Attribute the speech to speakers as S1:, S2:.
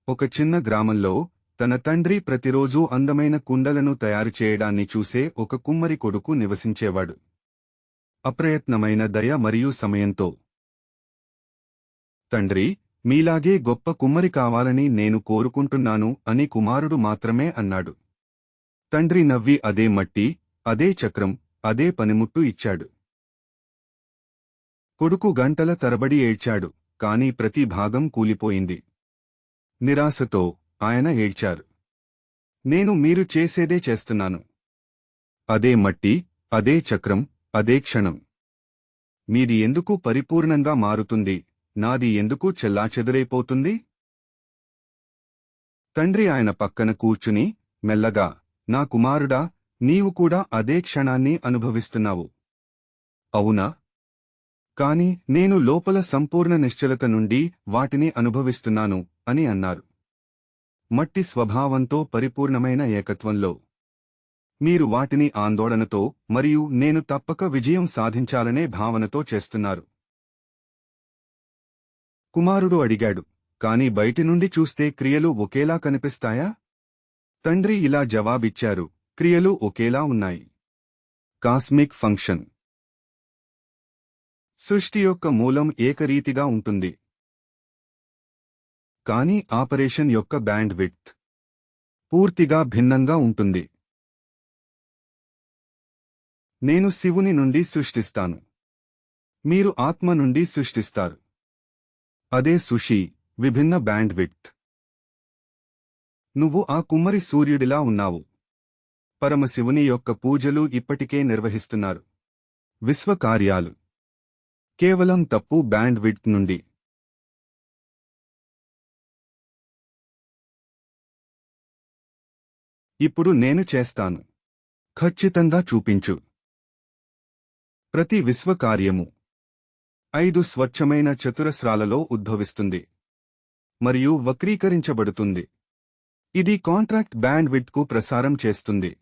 S1: ఒక చిన్న గ్రామంలో తన తండ్రి ప్రతిరోజూ అందమైన కుండలను తయారు చేయడాన్ని చూసే ఒక కుమ్మరి కొడుకు నివసించేవాడు. అప్రయత్నమైన దయ మరియు సమయంతో. తండ్రి, మీలాగే గొప్ప కుమ్మరి కావాలని నేను కోరుకుంటున్నాను అని కుమారుడు మాత్రమే అన్నాడు. తండ్రి నవ్వి అదే మట్టి, అదే చక్రం, అదే పనిముట్టు ఇచ్చాడు. కొడుకు గంటల తరబడి ఏడ్చాడు, కాని ప్రతి భాగం కూలిపోయింది. నిరాశతో ఆయన ఏడ్చారు. నేను మీరు చేసేదే చేస్తున్నాను. అదే మట్టి, అదే చక్రం, అదే క్షణం. మీది ఎందుకు పరిపూర్ణంగా మారుతుంది, నాది ఎందుకు చెల్లాచెదురైపోతుంది? తండ్రి ఆయన పక్కన కూర్చుని, మెల్లగా, నా కుమారుడా, నీవు కూడా అదే క్షణాన్ని అనుభవిస్తున్నావు. అవునా? కాని నేను లోపల సంపూర్ణ నిశ్చలత నుండి వాటిని అనుభవిస్తున్నాను అని అన్నారు. మట్టి స్వభావంతో పరిపూర్ణమైన ఏకత్వంలో. మీరు వాటిని ఆందోళనతో మరియు నేను తప్పక విజయం సాధించాలనే భావనతో చేస్తున్నారు. కుమారుడు అడిగాడు, కాని బయటి నుండి చూస్తే క్రియలు ఒకేలా కనిపిస్తాయా? తండ్రి ఇలా జవాబిచ్చారు, క్రియలు ఒకేలా ఉన్నాయి. Cosmic function. సృష్టి యొక్క మూలం ఏకరీతిగా ఉంటుంది. కానీ ఆపరేషన్ యొక్క బ్యాండ్ విడ్త్ పూర్తిగా భిన్నంగా ఉంటుంది. నేను శివుని నుండి సృష్టిస్తాను. మీరు ఆత్మ నుండి సృష్టిస్తారు. అదే సుషి, విభిన్న బ్యాండ్ విడ్త్. నువ్వు ఆ కుమ్మరి సూర్యుడిలా ఉన్నావు. పరమశివుని యొక్క పూజలు ఇప్పటికే నిర్వహిస్తున్నారు. విశ్వకార్యాలు కేవలం తప్పు బ్యాండ్ విడ్త్ నుండి. ఇప్పుడు నేను చేస్తాను. ఖచ్చితంగా చూపించు. ప్రతి విశ్వకార్యము 5 స్వచ్ఛమైన చతురస్రాలలో ఉద్భవిస్తుంది మరియు వక్రీకరించబడుతుంది. ఇది కాంట్రాక్ట్ బ్యాండ్ విడ్త్కు ప్రసారం చేస్తుంది.